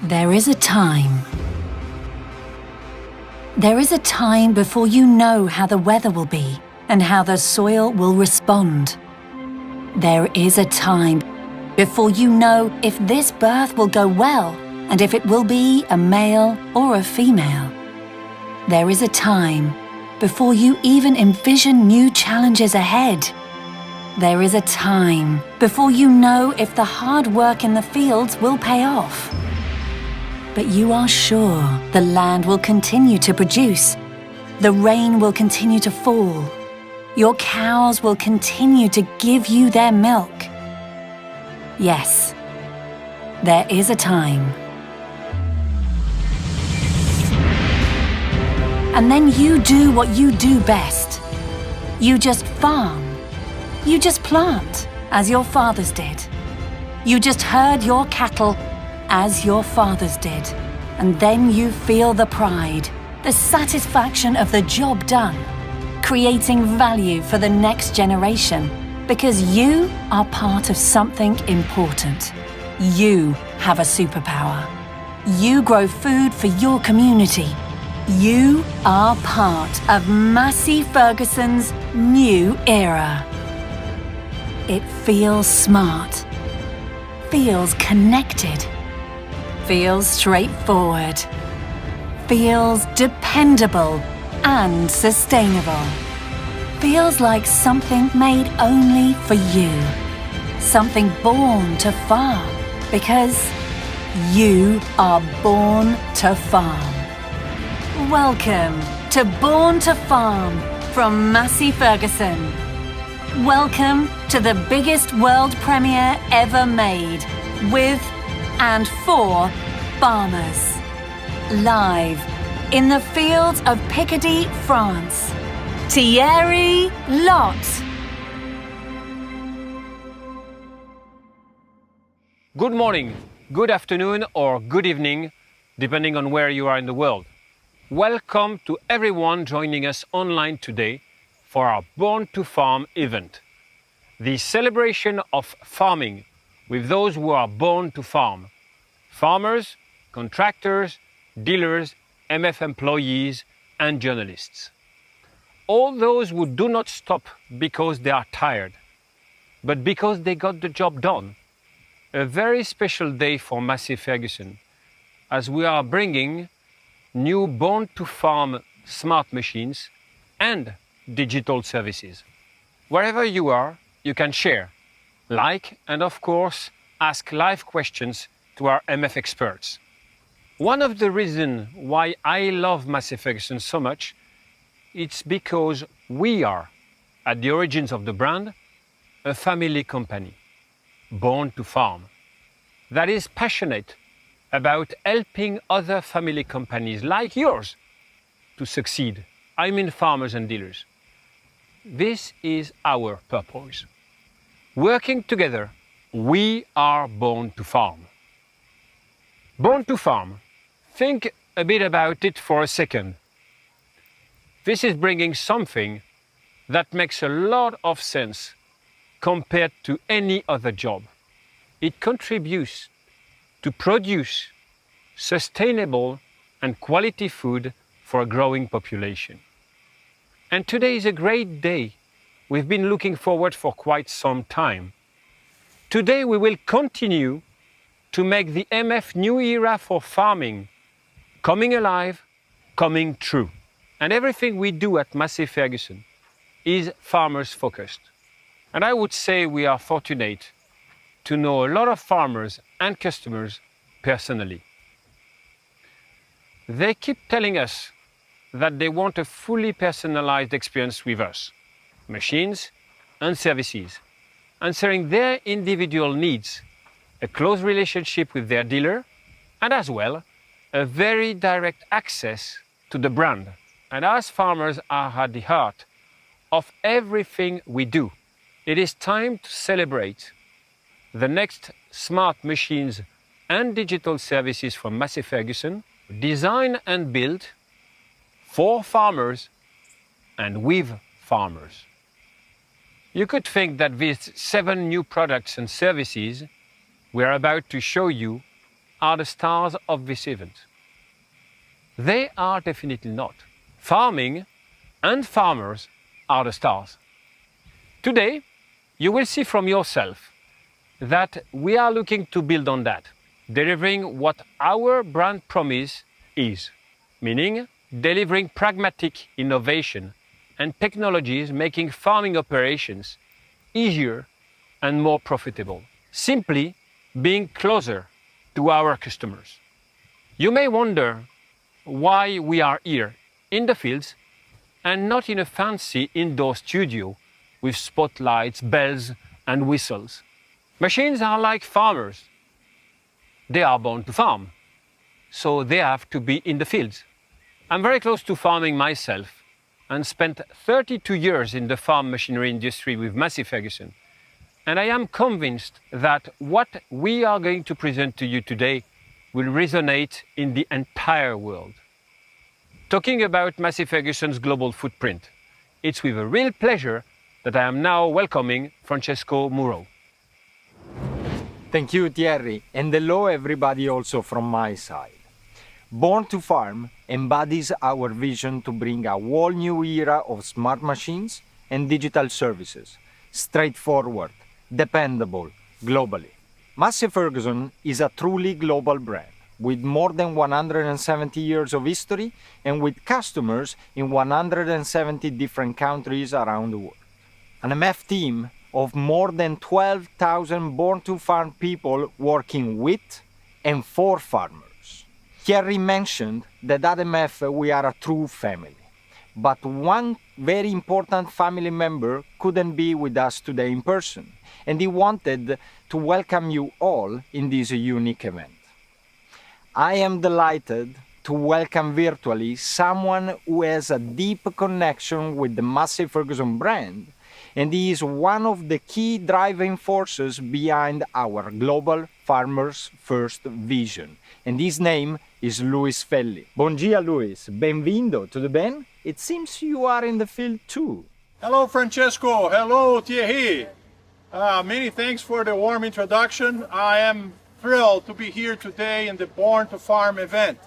There is a time. There is a time before you know how the weather will be and how the soil will respond. There is a time before you know if this birth will go well and if it will be a male or a female. There is a time before you even envision new challenges ahead. There is a time before you know if the hard work in the fields will pay off. But you are sure the land will continue to produce. The rain will continue to fall. Your cows will continue to give you their milk. Yes, there is a time. And then you do what you do best. You just farm. You just plant, as your fathers did. You just herd your cattle, as your fathers did. And then you feel the pride, the satisfaction of the job done, creating value for the next generation, because you are part of something important. You have a superpower. You grow food for your community. You are part of Massey Ferguson's new era. It feels smart, feels connected, feels straightforward, feels dependable and sustainable. Feels like something made only for you. Something born to farm, because you are born to farm. Welcome to Born to Farm from Massey Ferguson. Welcome to the biggest world premiere ever made with and for farmers. Live in the fields of Picardy, France. Thierry Lot. Good morning, good afternoon or good evening, depending on where you are in the world. Welcome to everyone joining us online today for our Born to Farm event. The celebration of farming with those who are born to farm. Farmers, contractors, dealers, MF employees and journalists. All those who do not stop because they are tired, but because they got the job done. A very special day for Massey Ferguson, as we are bringing new Born to Farm smart machines and digital services. Wherever you are, you can share, like, and of course, ask live questions to our MF experts. One of the reasons why I love Massey Ferguson so much, it's because we are, at the origins of the brand, a family company, born to farm, that is passionate about helping other family companies like yours to succeed. I mean farmers and dealers. This is our purpose. Working together, we are born to farm. Born to farm. Think a bit about it for a second. This is bringing something that makes a lot of sense compared to any other job. It contributes to produce sustainable and quality food for a growing population. And today is a great day. We've been looking forward for quite some time. Today we will continue to make the MF new era for farming coming alive, coming true. And everything we do at Massey Ferguson is farmers focused. And I would say we are fortunate to know a lot of farmers and customers personally. They keep telling us that they want a fully personalized experience with us, machines and services, answering their individual needs, a close relationship with their dealer, and as well, a very direct access to the brand. And as farmers are at the heart of everything we do, it is time to celebrate the next smart machines and digital services from Massey Ferguson, designed and built for farmers and with farmers. You could think that these 7 new products and services we are about to show you are the stars of this event. They are definitely not. Farming and farmers are the stars. Today, you will see from yourself that we are looking to build on that, delivering what our brand promise is, meaning delivering pragmatic innovation and technologies making farming operations easier and more profitable, simply being closer to our customers. You may wonder why we are here in the fields and not in a fancy indoor studio with spotlights, bells, and whistles. Machines are like farmers. They are born to farm, so they have to be in the fields. I'm very close to farming myself and spent 32 years in the farm machinery industry with Massey Ferguson. And I am convinced that what we are going to present to you today will resonate in the entire world. Talking about Massey Ferguson's global footprint, it's with a real pleasure that I am now welcoming Francesco Muro. Thank you, Thierry, and hello everybody also from my side. Born to Farm embodies our vision to bring a whole new era of smart machines and digital services, straightforward, dependable, globally. Massey Ferguson is a truly global brand, with more than 170 years of history and with customers in 170 different countries around the world. An MF team of more than 12,000 born-to-farm people working with and for farmers. Thierry mentioned that at MF we are a true family, but one very important family member couldn't be with us today in person, and he wanted to welcome you all in this unique event. I am delighted to welcome virtually someone who has a deep connection with the Massey Ferguson brand, and he is one of the key driving forces behind our global Farmers First vision. And his name is Luis Felli. Bon dia, Luis. Benvindo to the band. It seems you are in the field too. Hello, Francesco. Hello, Thierry. Many thanks for the warm introduction. I am thrilled to be here today in the Born to Farm event.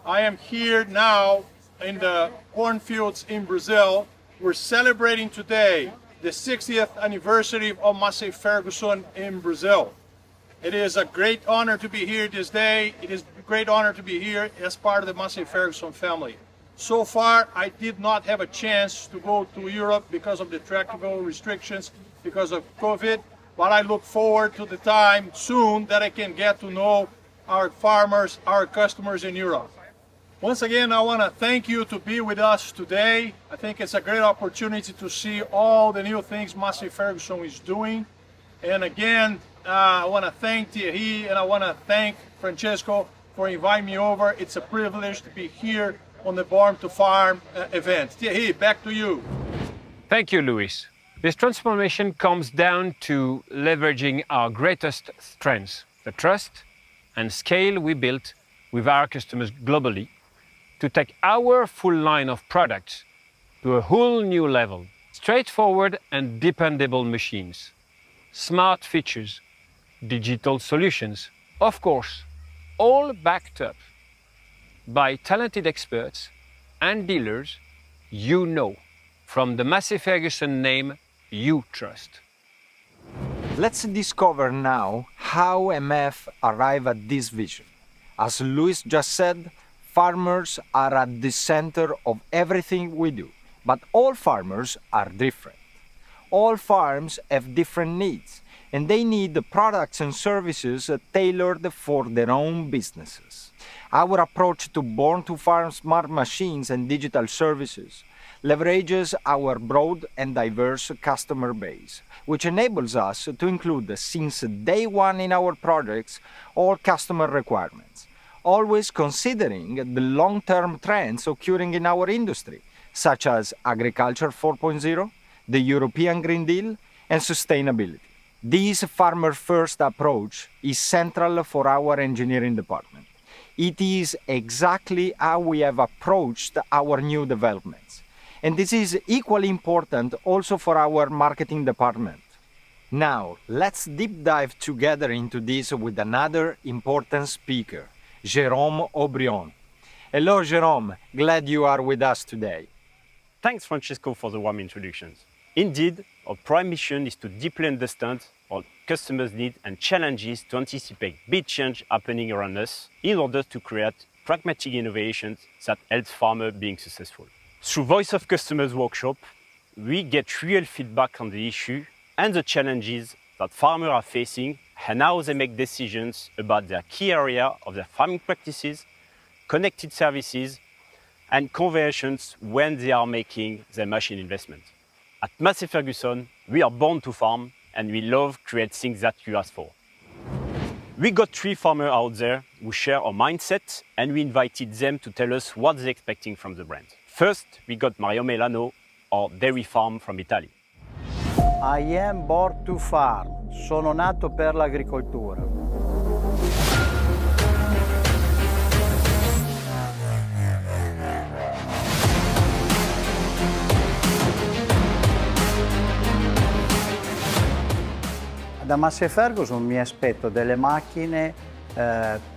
I am here now in the cornfields in Brazil. We're celebrating today the 60th anniversary of Massey Ferguson in Brazil. It is a great honor to be here this day. It is a great honor to be here as part of the Massey Ferguson family. So far, I did not have a chance to go to Europe because of the travel restrictions, because of COVID, but I look forward to the time soon that I can get to know our farmers, our customers in Europe. Once again, I want to thank you to be with us today. I think it's a great opportunity to see all the new things Massey Ferguson is doing. And again, I want to thank Thierry and I want to thank Francesco for inviting me over. It's a privilege to be here on the Born to Farm event. Thierry, back to you. Thank you, Luis. This transformation comes down to leveraging our greatest strengths, the trust and scale we built with our customers globally, to take our full line of products to a whole new level. Straightforward and dependable machines, smart features, digital solutions, of course, all backed up by talented experts and dealers you know, from the Massey Ferguson name you trust. Let's discover now how MF arrived at this vision. As Luis just said, farmers are at the center of everything we do, but all farmers are different. All farms have different needs, and they need the products and services tailored for their own businesses. Our approach to Born to Farm smart machines and digital services leverages our broad and diverse customer base, which enables us to include since day one in our projects all customer requirements, always considering the long-term trends occurring in our industry, such as Agriculture 4.0, the European Green Deal, and sustainability. This farmer-first approach is central for our engineering department. It is exactly how we have approached our new developments. And this is equally important also for our marketing department. Now, let's deep dive together into this with another important speaker, Jérôme Aubrion. Hello, Jérôme. Glad you are with us today. Thanks, Francesco, for the warm introductions. Indeed, our prime mission is to deeply understand our customers' needs and challenges to anticipate big change happening around us in order to create pragmatic innovations that help farmers being successful. Through Voice of Customers workshop, we get real feedback on the issue and the challenges that farmers are facing and how they make decisions about their key area of their farming practices, connected services, and conversions when they are making their machine investment. At Massey Ferguson, we are born to farm and we love create things that you ask for. We got 3 farmers out there who share our mindset and we invited them to tell us what they're expecting from the brand. First, we got Mario Melano, our dairy farm from Italy. I am born to farm. Sono nato per l'agricoltura. Da Massey Ferguson mi aspetto delle macchine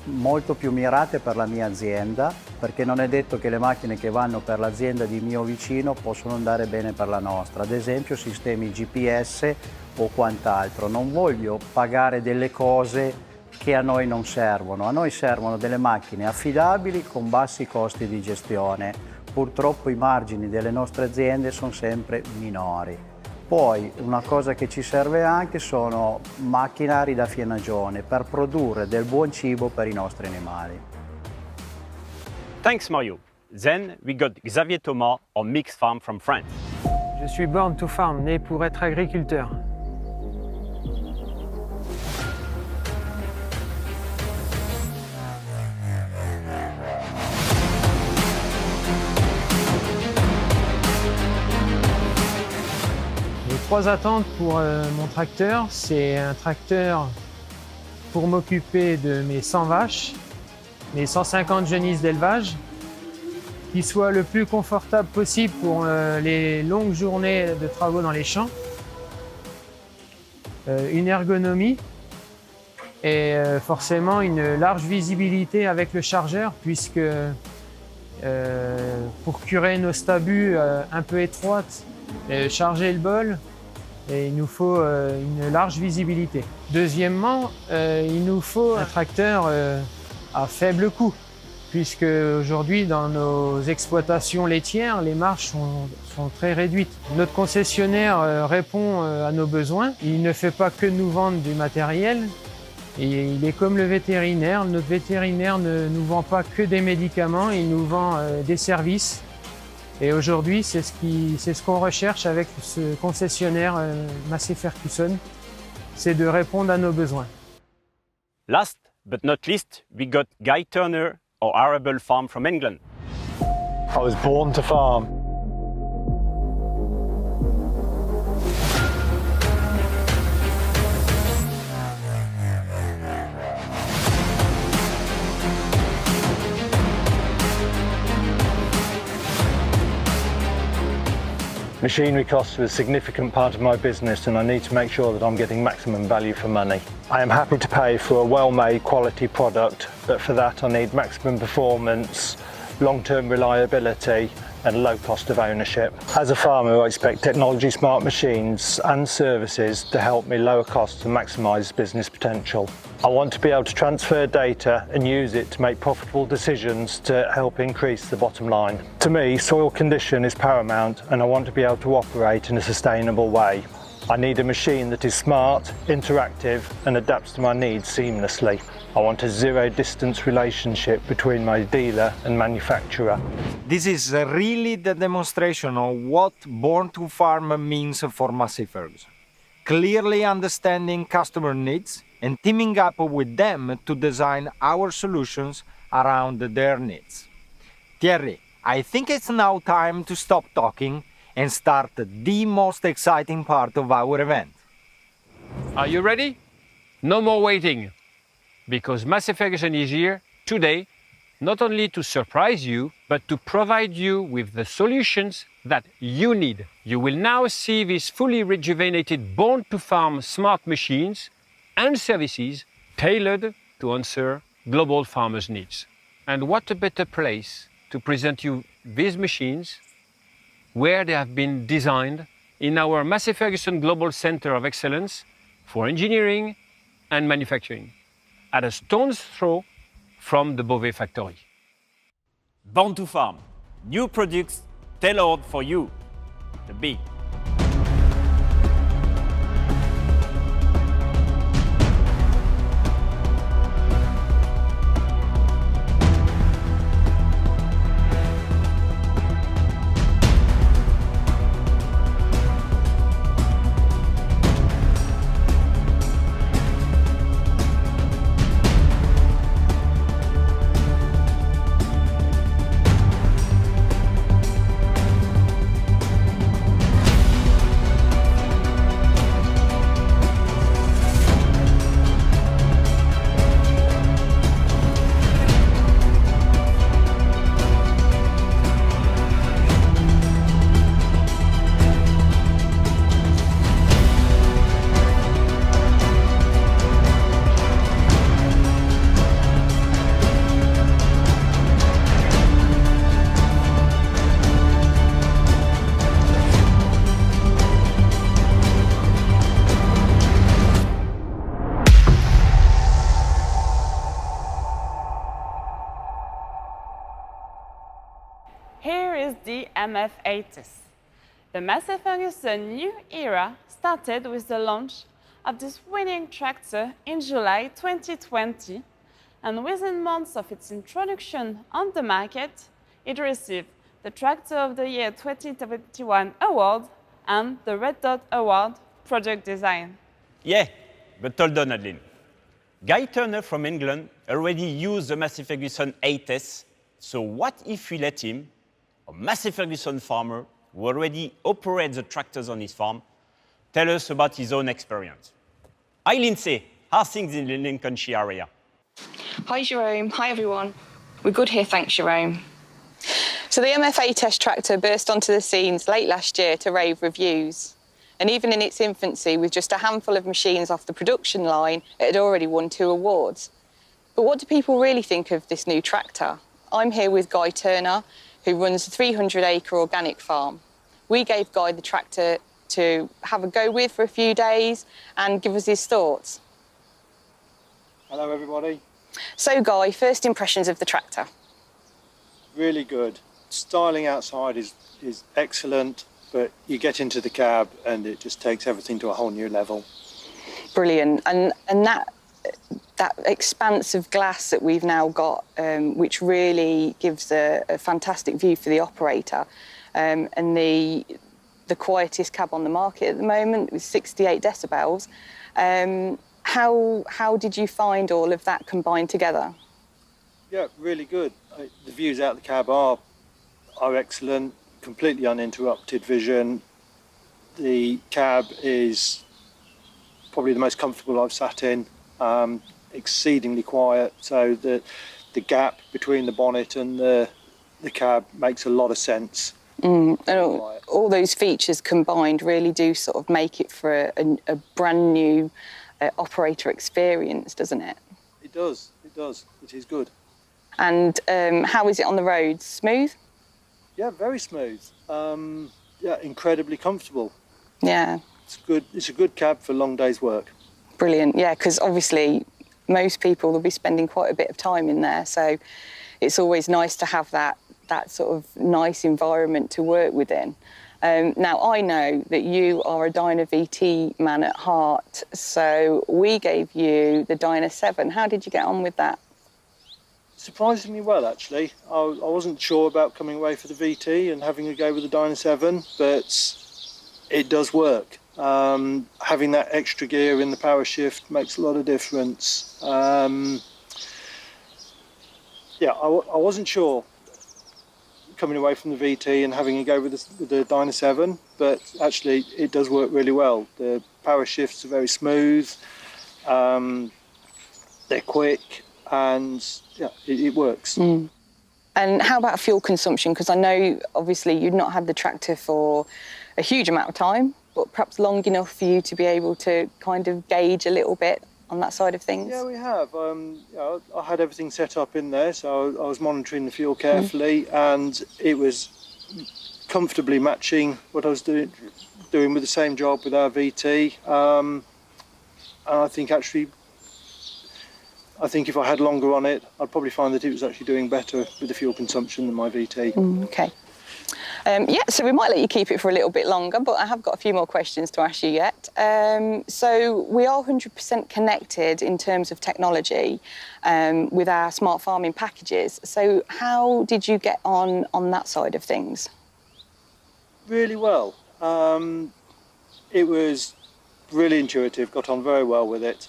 molto più mirate per la mia azienda, perché non è detto che le macchine che vanno per l'azienda di mio vicino possono andare bene per la nostra, ad esempio sistemi GPS o quant'altro. Non voglio pagare delle cose che a noi non servono, a noi servono delle macchine affidabili con bassi costi di gestione. Purtroppo i margini delle nostre aziende sono sempre minori. Poi una cosa che ci serve anche sono macchinari da fienagione per produrre del buon cibo per i nostri animali. Thanks, Mario. Then we got Xavier Thomas, our mixed farm from France. Je suis born to farm, né pour être agriculteur. J'ai 3 attentes pour mon tracteur. C'est un tracteur pour m'occuper de mes 100 vaches, mes 150 genisses d'élevage, qui soit le plus confortable possible pour les longues journées de travaux dans les champs, une ergonomie et forcément une large visibilité avec le chargeur, puisque pour curer nos stabus un peu étroites, charger le bol, et il nous faut une large visibilité. Deuxièmement, il nous faut un tracteur à faible coût, puisque aujourd'hui dans nos exploitations laitières, les marges sont très réduites. Notre concessionnaire répond à nos besoins. Il ne fait pas que nous vendre du matériel, et il est comme le vétérinaire. Notre vétérinaire ne nous vend pas que des médicaments, il nous vend des services. Et aujourd'hui, c'est ce qu'on recherche avec ce concessionnaire Massey Ferguson, c'est de répondre à nos besoins. Last but not least, we got Guy Turner, our arable farm from England. I was born to farm. Machinery costs are a significant part of my business and I need to make sure that I'm getting maximum value for money. I am happy to pay for a well-made quality product, but for that I need maximum performance, long-term reliability and low cost of ownership. As a farmer, I expect technology smart machines and services to help me lower costs and maximise business potential. I want to be able to transfer data and use it to make profitable decisions to help increase the bottom line. To me, soil condition is paramount and I want to be able to operate in a sustainable way. I need a machine that is smart, interactive and adapts to my needs seamlessly. I want a zero-distance relationship between my dealer and manufacturer. This is really the demonstration of what Born to Farm means for Massey Ferguson. Clearly understanding customer needs and teaming up with them to design our solutions around their needs. Thierry, I think it's now time to stop talking and start the most exciting part of our event. Are you ready? No more waiting, because Massey Ferguson is here today not only to surprise you, but to provide you with the solutions that you need. You will now see these fully rejuvenated Born to Farm smart machines and services tailored to answer global farmers' needs. And what a better place to present you these machines where they have been designed in our Massey Ferguson Global Center of Excellence for Engineering and Manufacturing, at a stone's throw from the Beauvais factory. Born to Farm, new products tailored for you, the bee. Here is the MF80s. The Massey Ferguson new era started with the launch of this winning tractor in July 2020, and within months of its introduction on the market, it received the Tractor of the Year 2021 award and the Red Dot Award Product Design. Yeah, but hold on, Adeline. Guy Turner from England already used the Massey Ferguson 8S, so what if we let him, a Massey Ferguson farmer who already operates the tractors on his farm, tell us about his own experience? Hi, Lindsay. How are things in the Lincolnshire area? Hi, Jerome. Hi, everyone. We're good here, thanks, Jerome. So the MF8S tractor burst onto the scenes late last year to rave reviews. And even in its infancy, with just a handful of machines off the production line, it had already won 2 awards. But what do people really think of this new tractor? I'm here with Guy Turner, who runs a 300-acre organic farm. We gave Guy the tractor to have a go with for a few days and give us his thoughts. Hello, everybody. So, Guy, first impressions of the tractor? Really good. Styling outside is excellent, but you get into the cab and it just takes everything to a whole new level. Brilliant. And that expanse of glass that we've now got, which really gives a fantastic view for the operator, and the quietest cab on the market at the moment with 68 decibels. How did you find all of that combined together? Yeah, really good. The views out the cab are excellent, completely uninterrupted vision. The cab is probably the most comfortable I've sat in, exceedingly quiet, so the gap between the bonnet and the cab makes a lot of sense. And all those features combined really do sort of make it for a brand new operator experience, doesn't it? It does. It is good. And how is it on the road? Smooth? Yeah, very smooth. Yeah, incredibly comfortable. Yeah. It's good. It's a good cab for long days' work. Brilliant. Yeah, because obviously most people will be spending quite a bit of time in there, so it's always nice to have that sort of nice environment to work within. Now, I know that you are a Dyna VT man at heart, so we gave you the Dyna 7. How did you get on with that? Surprisingly well, actually. I wasn't sure about coming away for the VT and having a go with the Dyna 7, but it does work. Having that extra gear in the power shift makes a lot of difference. Yeah, I wasn't sure coming away from the VT and having a go with the Dyna 7, but actually it does work really well. The power shifts are very smooth, they're quick, and yeah, it works. And how about fuel consumption? Because I know, obviously, you've not had the tractor for a huge amount of time, but perhaps long enough for you to be able to kind of gauge a little bit on that side of things. Yeah, we have. I had everything set up in there, so I was monitoring the fuel carefully, and it was comfortably matching what I was doing with the same job with our VT. And I think actually, if I had longer on it, I'd probably find that it was actually doing better with the fuel consumption than my VT. Okay. Yeah, so we might let you keep it for a little bit longer, but I have got a few more questions to ask you yet. So we are 100% connected in terms of technology with our smart farming packages. So how did you get on that side of things? Really well. It was really intuitive, got on very well with it.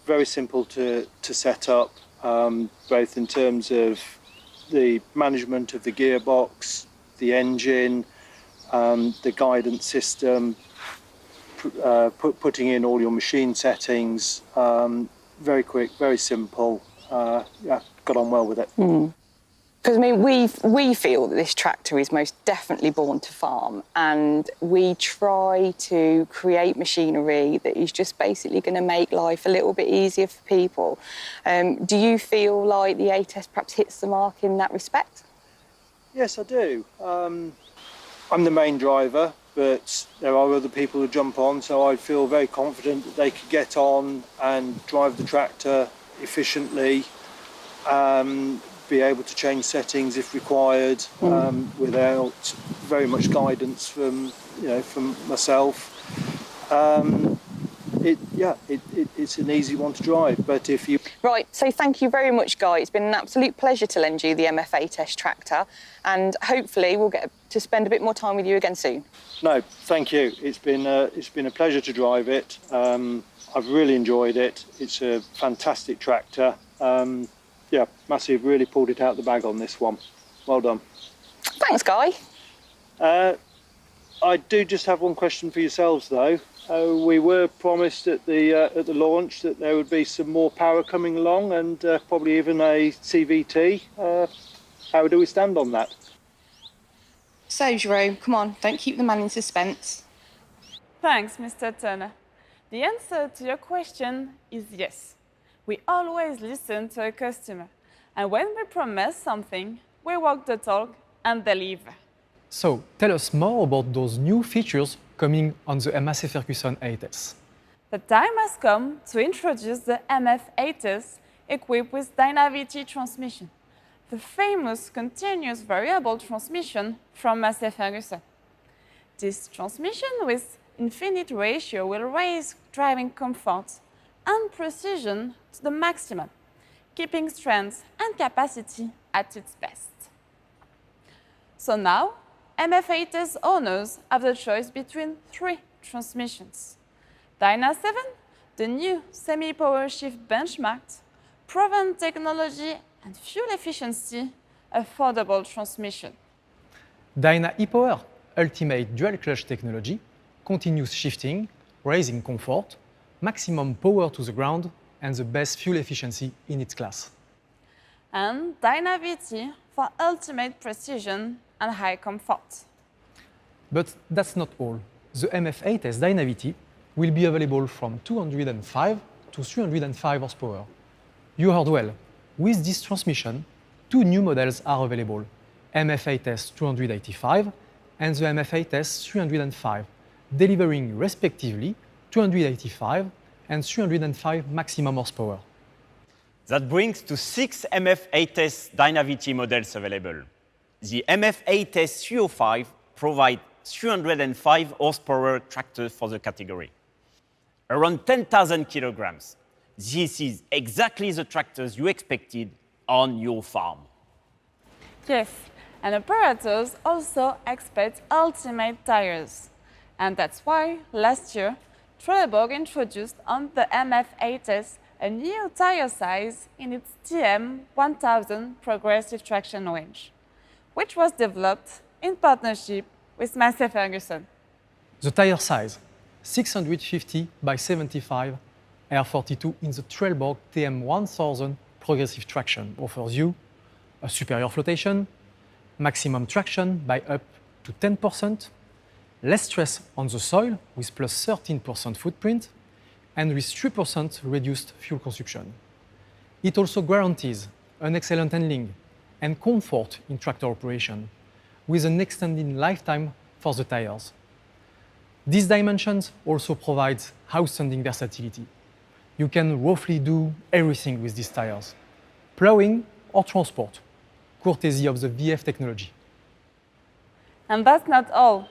Very simple to set up, both in terms of the management of the gearbox, the engine, the guidance system, putting in all your machine settings. Very quick, very simple. Yeah, got on well with it. Because I mean, we feel that this tractor is most definitely born to farm, and we try to create machinery that is just basically going to make life a little bit easier for people. Do you feel like the A-Test perhaps hits the mark in that respect? Yes, I do. I'm the main driver, but there are other people who jump on, so I feel very confident that they could get on and drive the tractor efficiently. Be able to change settings if required, without very much guidance from myself. It's an easy one to drive, but if you... Right, so thank you very much, Guy. It's been an absolute pleasure to lend you the MF8S tractor, and hopefully we'll get to spend a bit more time with you again soon. No, thank you. It's been a pleasure to drive it. I've really enjoyed it. It's a fantastic tractor. Yeah, Massey have really pulled it out the bag on this one. Well done. Thanks, Guy. I do just have one question for yourselves, though. We were promised at the launch that there would be some more power coming along, and probably even a CVT. How do we stand on that? So, Jerome, come on, don't keep the man in suspense. Thanks, Mr. Turner. The answer to your question is yes. We always listen to a customer, and when we promise something, we walk the talk and deliver. So, tell us more about those new features coming on the Massey Ferguson 8S. The time has come to introduce the MF8S equipped with DynaVT transmission, the famous continuous variable transmission from Massey Ferguson. This transmission with infinite ratio will raise driving comfort and precision to the maximum, keeping strength and capacity at its best. So now, MF8S owners have the choice between 3 transmissions. Dyna 7, the new semi-power shift benchmarked, proven technology and fuel efficiency, affordable transmission. Dyna e-Power, ultimate dual clutch technology, continuous shifting, raising comfort, maximum power to the ground, and the best fuel efficiency in its class. And DynaVT for ultimate precision and high comfort. But that's not all. The MF8S DynaVT will be available from 205 to 305 horsepower. You heard well. With this transmission, 2 new models are available, MF8S 285 and the MF8S 305, delivering respectively 285 and 305 maximum horsepower. That brings to 6 MF8S DynaVT models available. The MF8S 305 provides 305 horsepower tractor for the category. Around 10,000 kilograms. This is exactly the tractors you expected on your farm. Yes, and operators also expect ultimate tires. And that's why last year, Trelleborg introduced on the MF8S a new tire size in its TM1000 progressive traction range, which was developed in partnership with Massey Ferguson. The tire size, 650 by 75 R42 in the Trelleborg TM1000 progressive traction offers you a superior flotation, maximum traction by up to 10%, less stress on the soil with plus 13% footprint, and with 3% reduced fuel consumption. It also guarantees an excellent handling and comfort in tractor operation, with an extended lifetime for the tires. These dimensions also provide outstanding versatility. You can roughly do everything with these tires: plowing or transport, courtesy of the VF technology. And that's not all.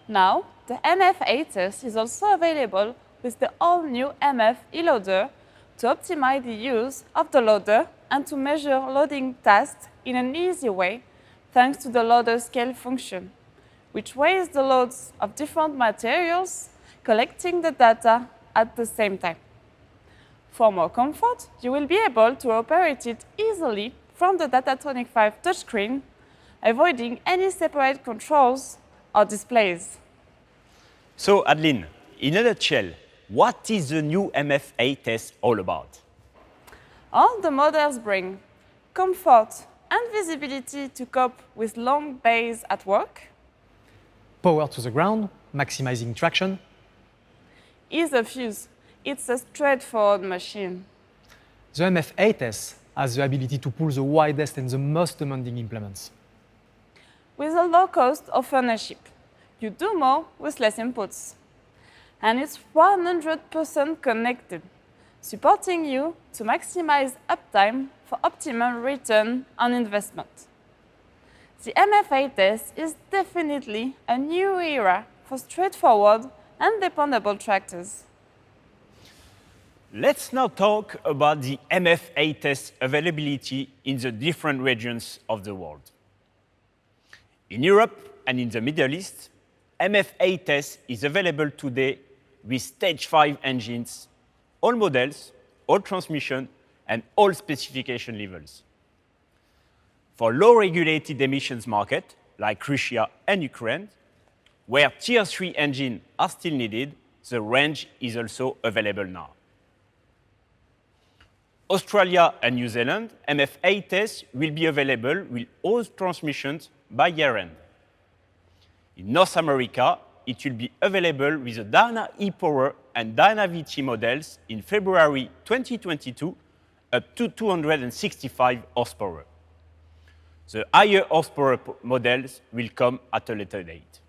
Now, the MF8S is also available with the all-new MF e-loader to optimize the use of the loader and to measure loading tasks in an easy way thanks to the loader scale function, which weighs the loads of different materials, collecting the data at the same time. For more comfort, you will be able to operate it easily from the Datatronic 5 touchscreen, avoiding any separate controls or displays. So, Adeline, in a nutshell, what is the new MF8S all about? All the models bring comfort and visibility to cope with long days at work, Power to the ground, maximizing traction, ease of use. It's a straightforward machine. the MF8S has the ability to pull the widest and the most demanding implements. With a low cost of ownership, you do more with less inputs. And it's 100% connected, supporting you to maximize uptime for optimum return on investment. The MF8S is definitely a new era for straightforward and dependable tractors. Let's now talk about the MF8S availability in the different regions of the world. In Europe and in the Middle East, MF8S is available today with Stage 5 engines, all models, all transmission, and all specification levels. For low-regulated emissions market, like Russia and Ukraine, where Tier 3 engines are still needed, the range is also available now. Australia and New Zealand, MF8S will be available with all transmissions by year-end. In North America, it will be available with the Dyna e-Power and Dyna VT models in February 2022 up to 265 horsepower. The higher horsepower models will come at a later date.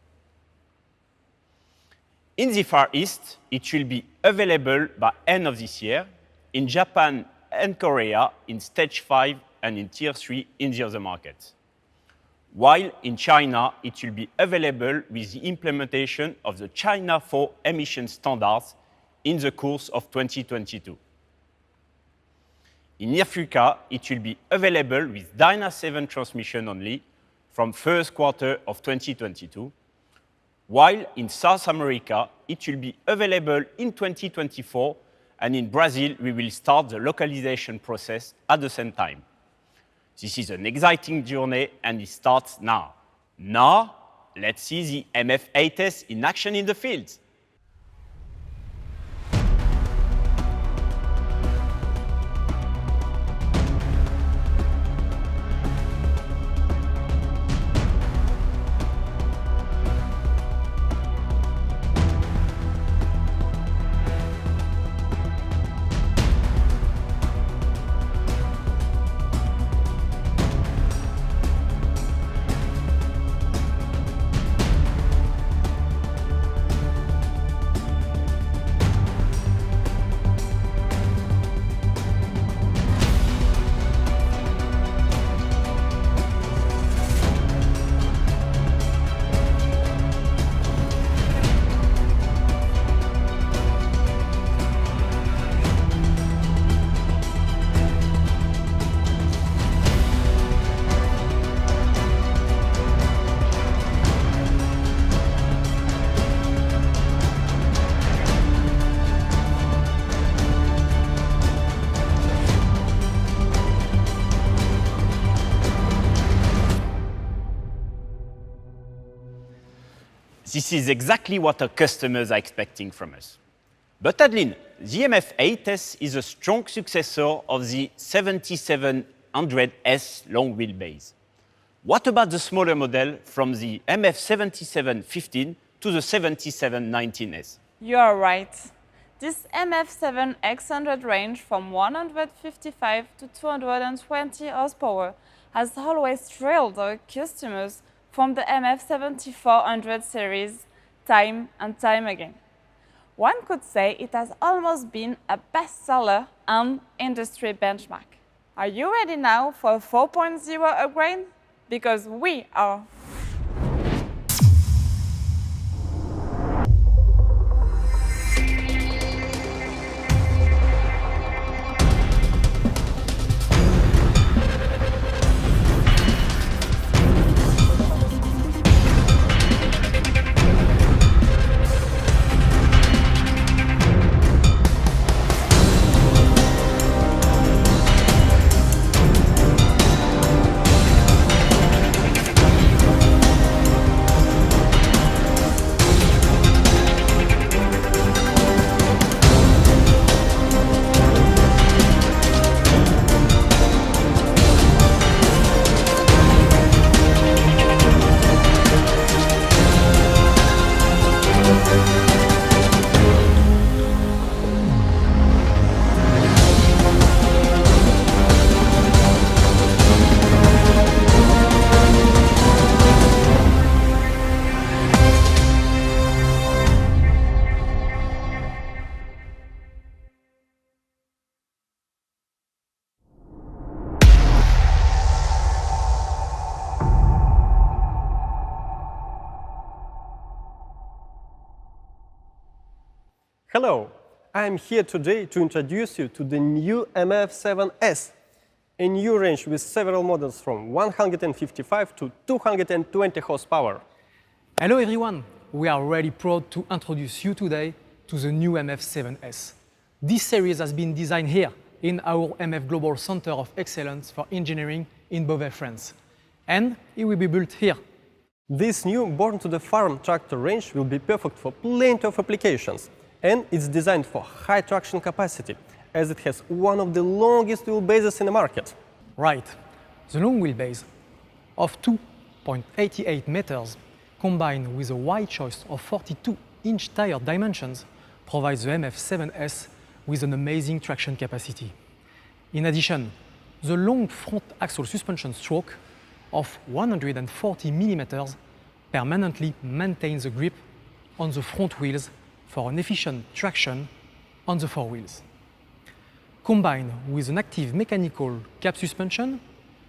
In the Far East, it will be available by end of this year, in Japan and Korea in Stage 5 and in Tier 3 in the other markets. While in China, it will be available with the implementation of the China 4 emission standards in the course of 2022. In Africa, it will be available with Dyna 7 transmission only from first quarter of 2022, while in South America, it will be available in 2024, and in Brazil, we will start the localization process at the same time. This is an exciting journey, and it starts now. Now, let's see the MF8S in action in the field. This is exactly what our customers are expecting from us. But Adeline, the MF8S is a strong successor of the 7700S long wheelbase. What about the smaller model from the MF7715 to the 7719S? You are right. This MF7X100 range from 155 to 220 horsepower has always thrilled our customers from the MF7400 series time and time again. One could say it has almost been a bestseller and industry benchmark. Are you ready now for a 4.0 upgrade? Because we are. Hello, I am here today to introduce you to the new MF7S, a new range with several models from 155 to 220 horsepower. Hello everyone, we are really proud to introduce you today to the new MF7S. This series has been designed here in our MF Global Center of Excellence for Engineering in Beauvais, France. And it will be built here. This new Born to the Farm tractor range will be perfect for plenty of applications. And it's designed for high traction capacity, as it has one of the longest wheelbases in the market. Right. The long wheelbase of 2.88 meters, combined with a wide choice of 42-inch tire dimensions, provides the MF7S with an amazing traction capacity. In addition, the long front axle suspension stroke of 140 millimeters permanently maintains the grip on the front wheels for an efficient traction on the four wheels. Combined with an active mechanical cab suspension,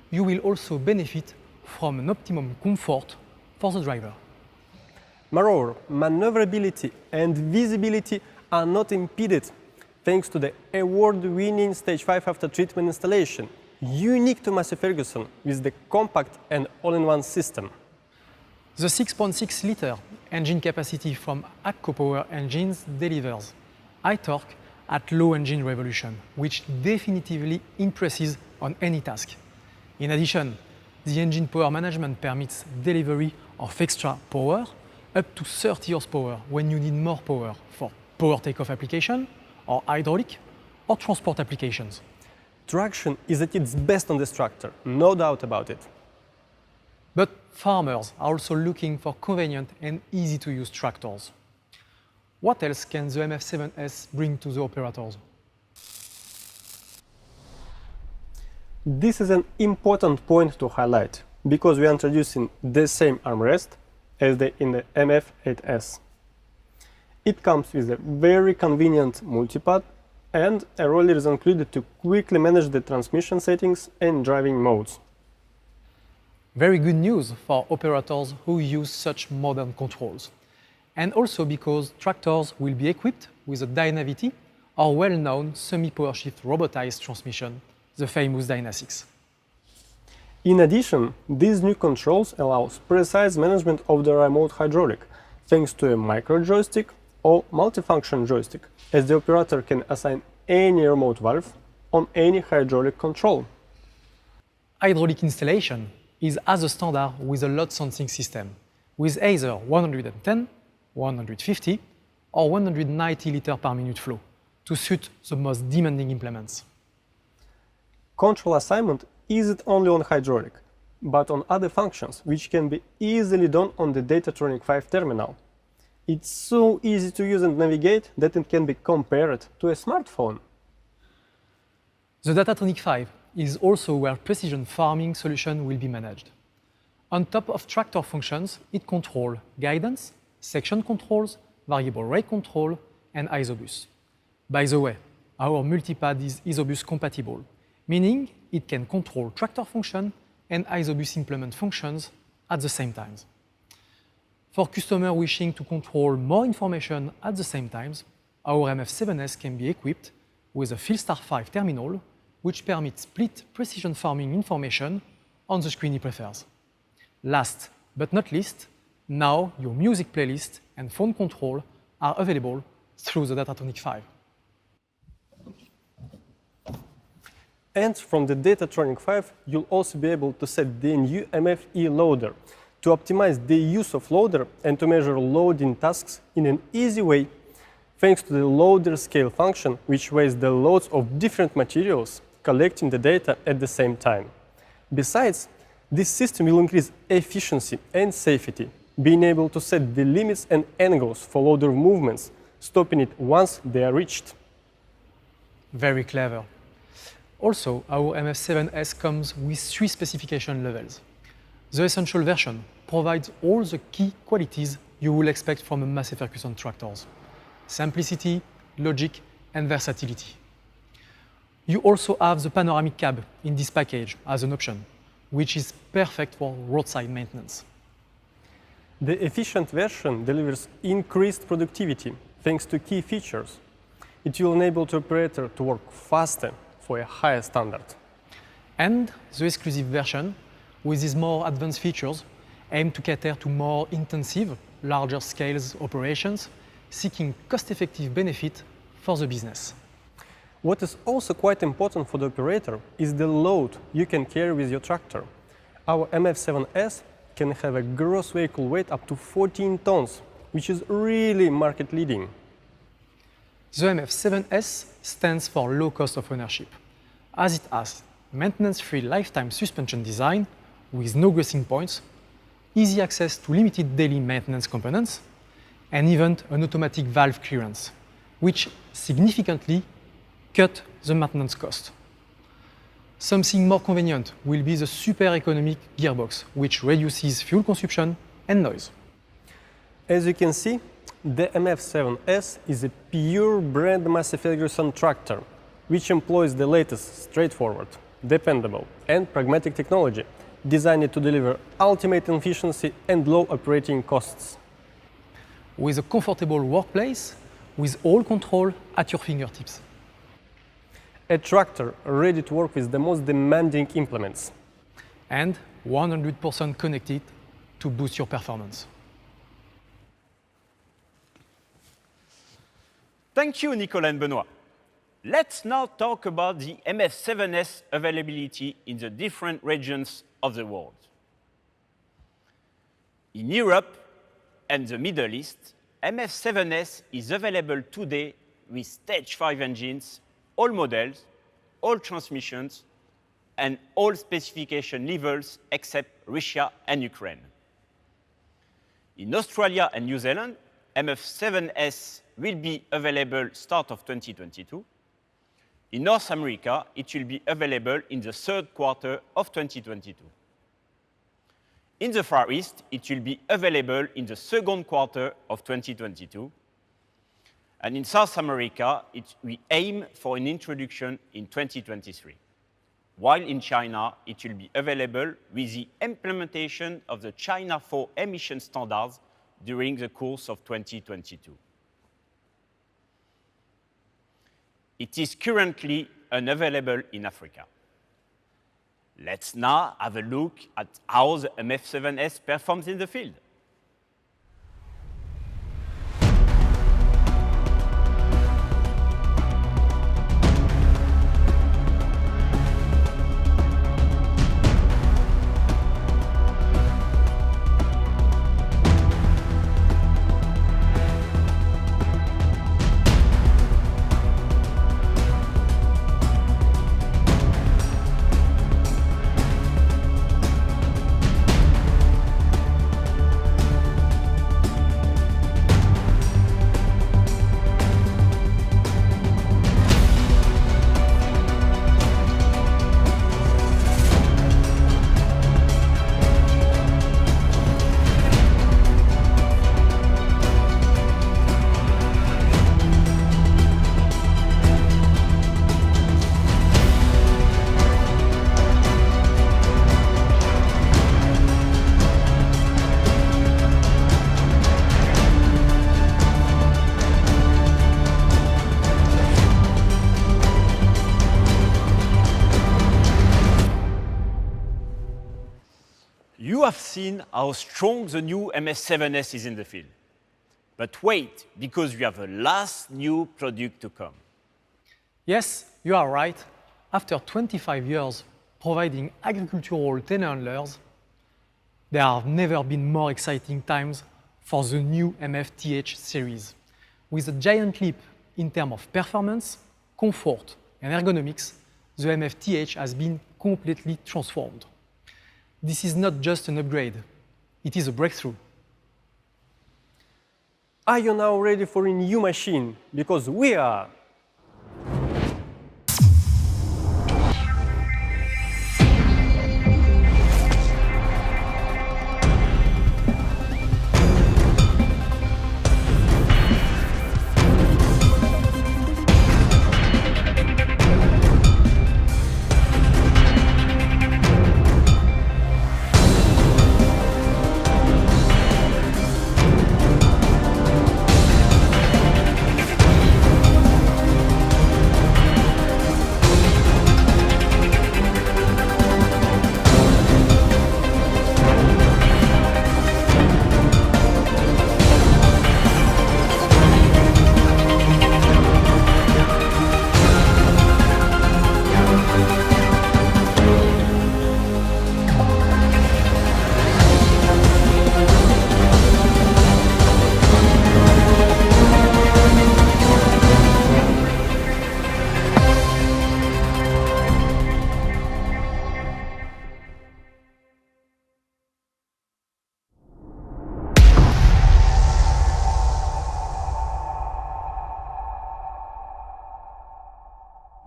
you will also benefit from an optimum comfort for the driver. Moreover, maneuverability and visibility are not impeded thanks to the award-winning Stage 5 after-treatment installation, unique to Massey Ferguson with the compact and all-in-one system. The 6.6-liter engine capacity from AGCO Power Engines delivers high torque at low engine revolution, which definitively impresses on any task. In addition, the engine power management permits delivery of extra power up to 30 horsepower when you need more power for power takeoff application or hydraulic or transport applications. Traction is at its best on this tractor, no doubt about it. But farmers are also looking for convenient and easy-to-use tractors. What else can the MF7S bring to the operators? This is an important point to highlight, because we are introducing the same armrest as in the MF8S. It comes with a very convenient multipad, and a roller is included to quickly manage the transmission settings and driving modes. Very good news for operators who use such modern controls. And also because tractors will be equipped with a Dynavity, our well-known semi-power shift robotized transmission, the famous Dyna6. In addition, these new controls allow precise management of the remote hydraulic, thanks to a micro joystick or multifunction joystick, as the operator can assign any remote valve on any hydraulic control. Hydraulic installation is as a standard with a load sensing system, with either 110, 150 or 190 liters per minute flow, to suit the most demanding implements. Control assignment isn't only on hydraulic, but on other functions, which can be easily done on the Datatronic 5 terminal. It's so easy to use and navigate that it can be compared to a smartphone. The Datatronic 5 is also where precision farming solution will be managed. On top of tractor functions, it controls guidance, section controls, variable rate control, and isobus. By the way, our multipad is isobus compatible, meaning it can control tractor function and isobus implement functions at the same time. For customers wishing to control more information at the same time, our MF7S can be equipped with a Philstar 5 terminal, which permits split precision farming information on the screen he prefers. Last but not least, now your music playlist and phone control are available through the Datatronic 5. And from the Datatronic 5, you'll also be able to set the new MFE loader to optimize the use of loader and to measure loading tasks in an easy way, thanks to the loader scale function, which weighs the loads of different materials, collecting the data at the same time. Besides, this system will increase efficiency and safety, being able to set the limits and angles for loader movements, stopping it once they are reached. Very clever. Also, our MF7S comes with 3 specification levels. The Essential version provides all the key qualities you will expect from a Massey Ferguson tractors: simplicity, logic, and versatility. You also have the panoramic cab in this package as an option, which is perfect for roadside maintenance. The Efficient version delivers increased productivity thanks to key features. It will enable the operator to work faster for a higher standard. And the Exclusive version, with these more advanced features, aim to cater to more intensive, larger scales operations, seeking cost-effective benefit for the business. What is also quite important for the operator is the load you can carry with your tractor. Our MF7S can have a gross vehicle weight up to 14 tons, which is really market-leading. The MF7S stands for low cost of ownership, as it has maintenance-free lifetime suspension design with no greasing points, easy access to limited daily maintenance components, and even an automatic valve clearance, which significantly cut the maintenance cost. Something more convenient will be the super economic gearbox, which reduces fuel consumption and noise. As you can see, the MF7S is a pure brand Massey Ferguson tractor, which employs the latest straightforward, dependable, and pragmatic technology designed to deliver ultimate efficiency and low operating costs. With a comfortable workplace, with all control at your fingertips. A tractor ready to work with the most demanding implements. And 100% connected to boost your performance. Thank you, Nicolas and Benoit. Let's now talk about the MF7S availability in the different regions of the world. In Europe and the Middle East, MF7S is available today with Stage 5 engines, all models, all transmissions, and all specification levels except Russia and Ukraine. In Australia and New Zealand, MF7S will be available start of 2022. In North America, it will be available in the third quarter of 2022. In the Far East, it will be available in the second quarter of 2022. And in South America, we aim for an introduction in 2023. While in China, it will be available with the implementation of the China 4 emission standards during the course of 2022. It is currently unavailable in Africa. Let's now have a look at how the MF7S performs in the field. have seen how strong the new MS7S is in the field. But wait, because we have a last new product to come. Yes, you are right. After 25 years providing agricultural telehandlers, there have never been more exciting times for the new MF-TH series. With a giant leap in terms of performance, comfort, and ergonomics, the MF-TH has been completely transformed. This is not just an upgrade, it is a breakthrough. Are you now ready for a new machine? Because we are!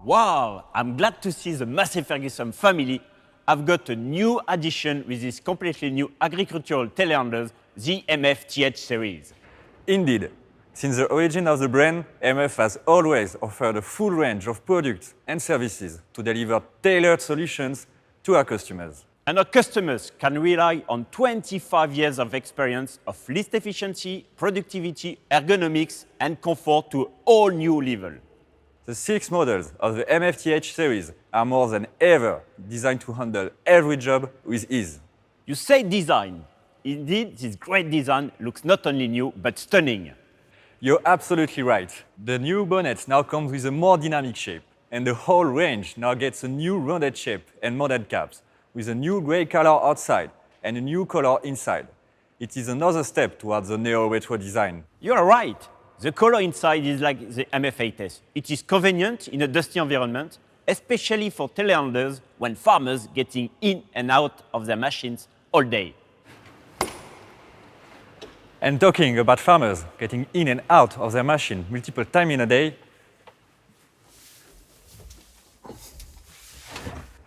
Wow, I'm glad to see the Massey Ferguson family have got a new addition with this completely new agricultural telehandlers, the MF-TH series. Indeed. Since the origin of the brand, MF has always offered a full range of products and services to deliver tailored solutions to our customers. And our customers can rely on 25 years of experience of lift efficiency, productivity, ergonomics, and comfort to all new level. The 6 models of the MF-TH series are more than ever designed to handle every job with ease. You say design. Indeed, this great design looks not only new, but stunning. You're absolutely right. The new bonnet now comes with a more dynamic shape, and the whole range now gets a new rounded shape and modded caps, with a new grey color outside and a new color inside. It is another step towards the neo-retro design. You are right. The color inside is like the MF-8S. It is convenient in a dusty environment, especially for telehandlers when farmers getting in and out of their machines all day. And talking about farmers getting in and out of their machine multiple times in a day,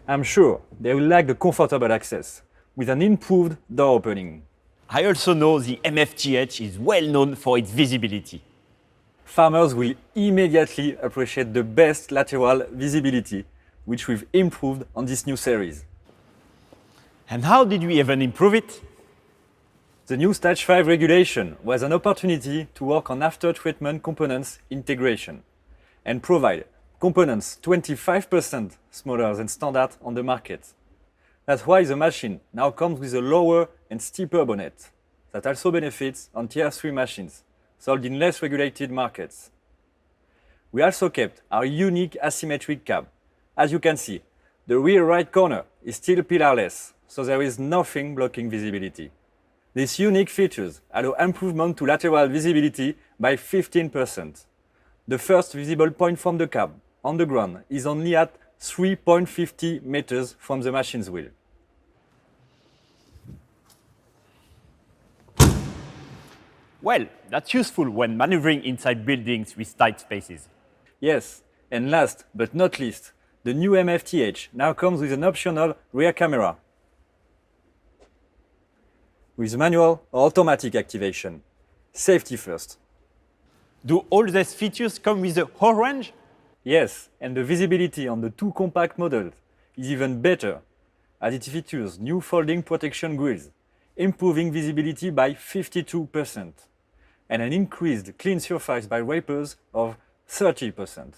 I'm sure they will like the comfortable access with an improved door opening. I also know the MF-TH is well known for its visibility. Farmers will immediately appreciate the best lateral visibility, which we've improved on this new series. And how did we even improve it? The new Stage 5 regulation was an opportunity to work on after-treatment components integration and provide components 25% smaller than standard on the market. That's why the machine now comes with a lower and steeper bonnet that also benefits on Tier 3 machines sold in less regulated markets. We also kept our unique asymmetric cab. As you can see, the rear right corner is still pillarless, so there is nothing blocking visibility. These unique features allow improvement to lateral visibility by 15%. The first visible point from the cab on the ground is only at 3.50 meters from the machine's wheel. Well, that's useful when maneuvering inside buildings with tight spaces. Yes, and last but not least, the new MF-TH now comes with an optional rear camera with manual or automatic activation. Safety first. Do all these features come with the whole range? Yes, and the visibility on the 2 compact models is even better, as it features new folding protection grills, improving visibility by 52%, and an increased clean surface by wipers of 30%.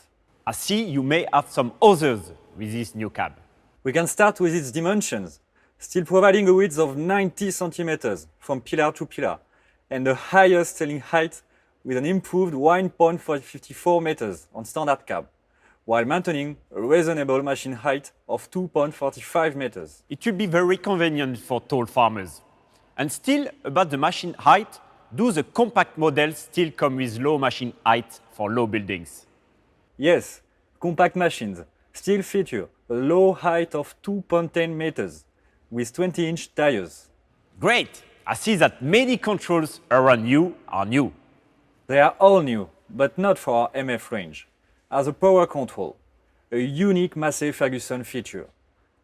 I see you may have some others with this new cab. We can start with its dimensions. still providing a width of 90 centimeters from pillar to pillar, and the highest selling height with an improved 1.54 meters on standard cab, while maintaining a reasonable machine height of 2.45 meters. It will be very convenient for tall farmers. And still, about the machine height, do the compact models still come with low machine height for low buildings? Yes, compact machines still feature a low height of 2.10 meters with 20-inch tires. Great! I see that many controls around you are new. They are all new, but not for our MF range. As a power control, a unique Massey Ferguson feature,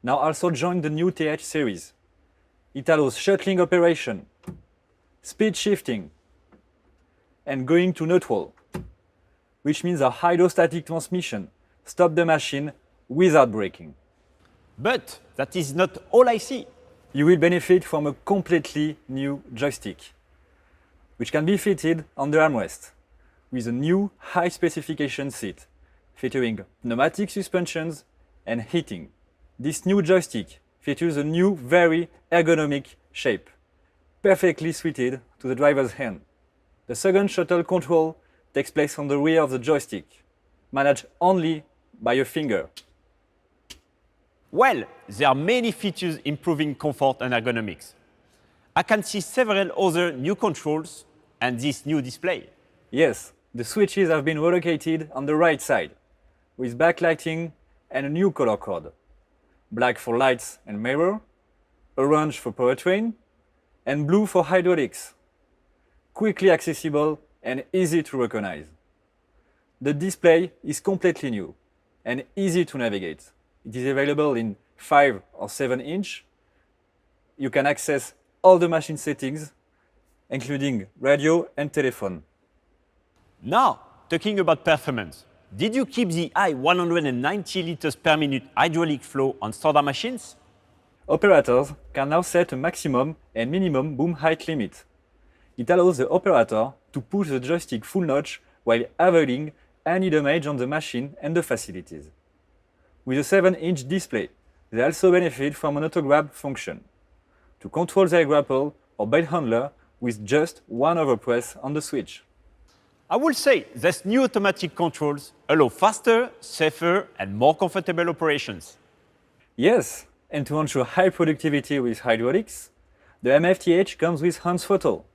now also joined the new TH series. It allows shuttling operation, speed shifting, and going to neutral, which means a hydrostatic transmission stops the machine without braking. But that is not all I see. You will benefit from a completely new joystick, which can be fitted on the armrest, with a new high-specification seat, featuring pneumatic suspensions and heating. This new joystick features a new, very ergonomic shape, perfectly suited to the driver's hand. The second shuttle control takes place on the rear of the joystick, managed only by a finger. Well, there are many features improving comfort and ergonomics. I can see several other new controls and this new display. Yes, the switches have been relocated on the right side, with backlighting and a new color code. Black for lights and mirror, orange for powertrain, and blue for hydraulics. Quickly accessible and easy to recognize. The display is completely new and easy to navigate. It is available in 5 or 7 inch. You can access all the machine settings, including radio and telephone. Now, talking about performance, did you keep the high 190 liters per minute hydraulic flow on standard machines? Operators can now set a maximum and minimum boom height limit. It allows the operator to push the joystick full notch while avoiding any damage on the machine and the facilities. With a 7-inch display, they also benefit from an auto-grab function to control their grapple or belt handler with just one overpress on the switch. I will say these new automatic controls allow faster, safer, and more comfortable operations. Yes, and to ensure high productivity with hydraulics, the MFTH comes with hands throttle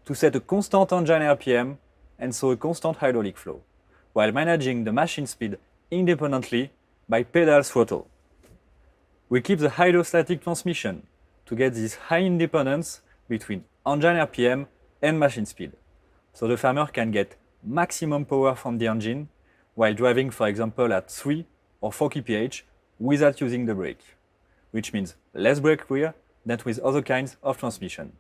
to set a constant engine RPM and so a constant hydraulic flow, while managing the machine speed independently by pedal throttle. We keep the hydrostatic transmission to get this high independence between engine RPM and machine speed, so the farmer can get maximum power from the engine while driving, for example, at 3 or 4 kph without using the brake, which means less brake wear than with other kinds of transmission.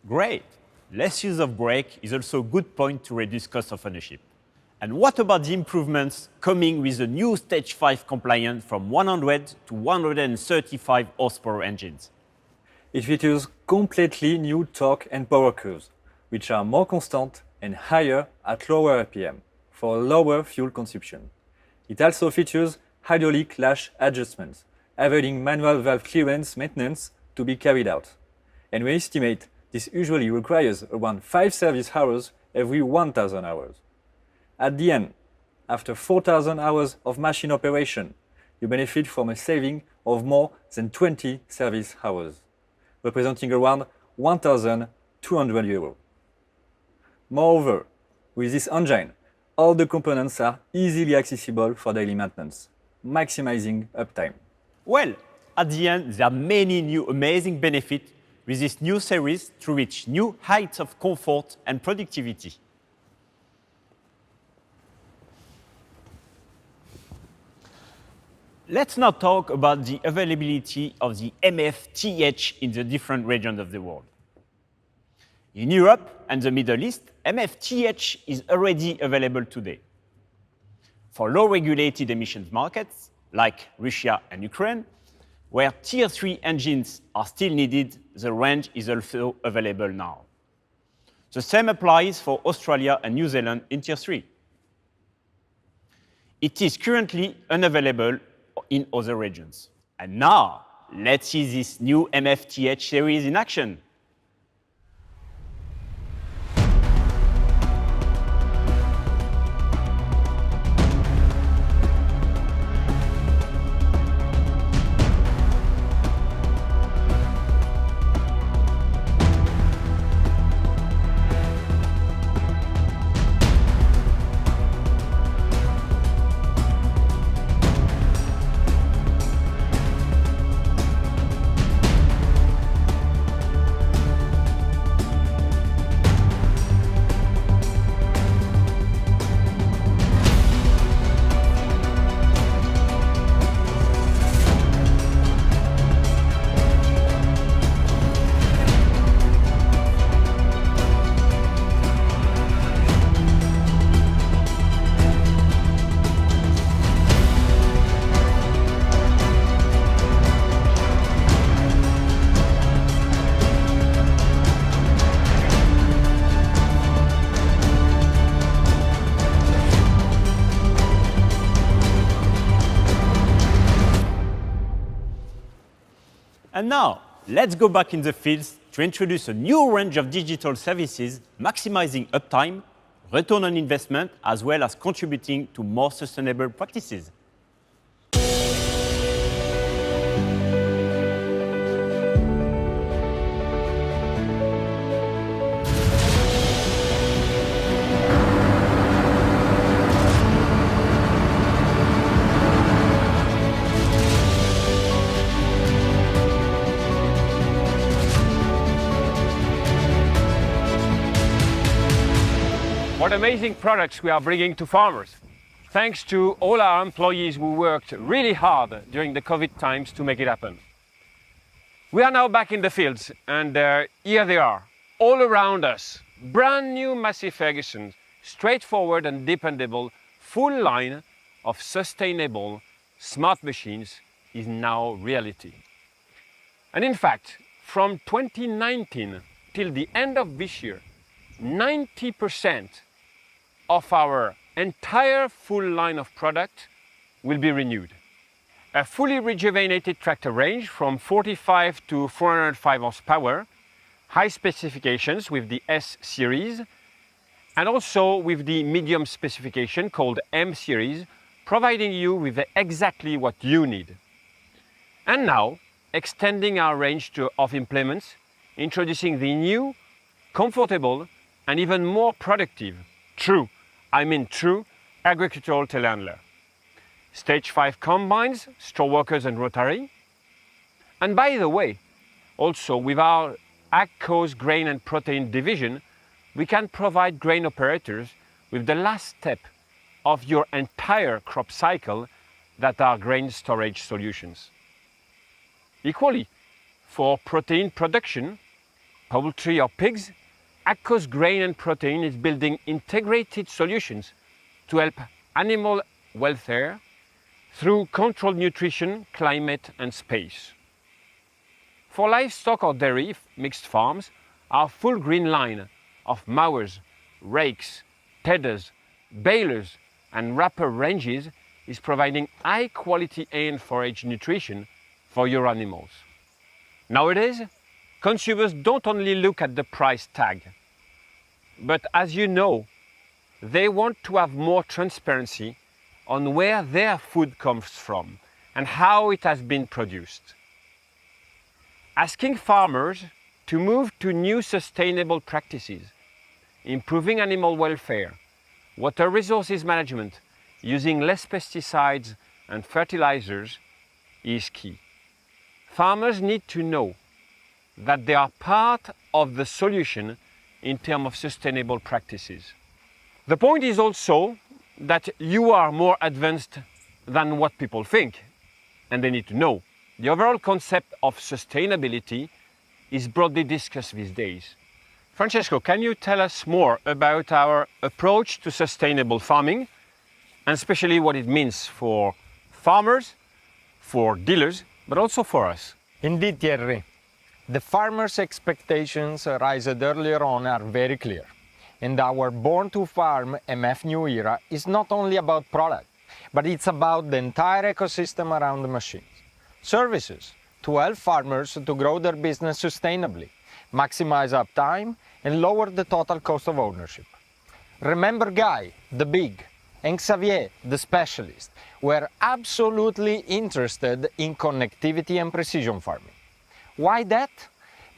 Great! Less use of brake is also a good point to reduce cost of ownership. And what about the improvements coming with the new Stage 5 compliant from 100 to 135 horsepower engines? It features completely new torque and power curves, which are more constant and higher at lower RPM for lower fuel consumption. It also features hydraulic lash adjustments, avoiding manual valve clearance maintenance to be carried out. And we estimate this usually requires around 5 service hours every 1,000 hours. At the end, after 4,000 hours of machine operation, you benefit from a saving of more than 20 service hours, representing around 1,200 euros. Moreover, with this engine, all the components are easily accessible for daily maintenance, maximizing uptime. Well, at the end, there are many new amazing benefits with this new series to reach new heights of comfort and productivity. Let's now talk about the availability of the MFTH in the different regions of the world. In Europe and the Middle East, MFTH is already available today. For low-regulated emissions markets, like Russia and Ukraine, where Tier 3 engines are still needed, the range is also available now. The same applies for Australia and New Zealand in Tier 3. It is currently unavailable in other regions. And now, let's see this new MF-TH series in action. And now, let's go back in the fields to introduce a new range of digital services, maximizing uptime, return on investment, as well as contributing to more sustainable practices. What amazing products we are bringing to farmers. Thanks to all our employees who worked really hard during the COVID times to make it happen. We are now back in the fields and here they are, all around us. Brand new Massey Ferguson, straightforward and dependable, full line of sustainable, smart machines is now reality. And in fact, from 2019 till the end of this year, 90% of our entire full line of product will be renewed. A fully rejuvenated tractor range from 45 to 405 horsepower, high specifications with the S series, and also with the medium specification called M series, providing you with exactly what you need. And now, extending our range of implements, introducing the new, comfortable, and even more productive, true agricultural telehandler. Stage 5 combines, straw workers and rotary. And by the way, also with our AgCo's grain and protein division, we can provide grain operators with the last step of your entire crop cycle that are grain storage solutions. Equally, for protein production, poultry or pigs, AgCo's Grain and Protein is building integrated solutions to help animal welfare through controlled nutrition, climate and space. For livestock or dairy mixed farms, our full green line of mowers, rakes, tedders, balers and wrapper ranges is providing high quality hay and forage nutrition for your animals. Nowadays, consumers don't only look at the price tag, but as you know, they want to have more transparency on where their food comes from and how it has been produced. Asking farmers to move to new sustainable practices, improving animal welfare, water resources management, using less pesticides and fertilizers is key. Farmers need to know that they are part of the solution in terms of sustainable practices. The point is also that you are more advanced than what people think, and they need to know. The overall concept of sustainability is broadly discussed these days. Francesco, can you tell us more about our approach to sustainable farming, and especially what it means for farmers, for dealers, but also for us? Indeed, Thierry. The farmers' expectations raised earlier on are very clear. And our Born to Farm MF New Era is not only about product, but it's about the entire ecosystem around the machines. Services, to help farmers to grow their business sustainably, maximize uptime, and lower the total cost of ownership. Remember Guy, the big, and Xavier, the specialist, were absolutely interested in connectivity and precision farming. Why that?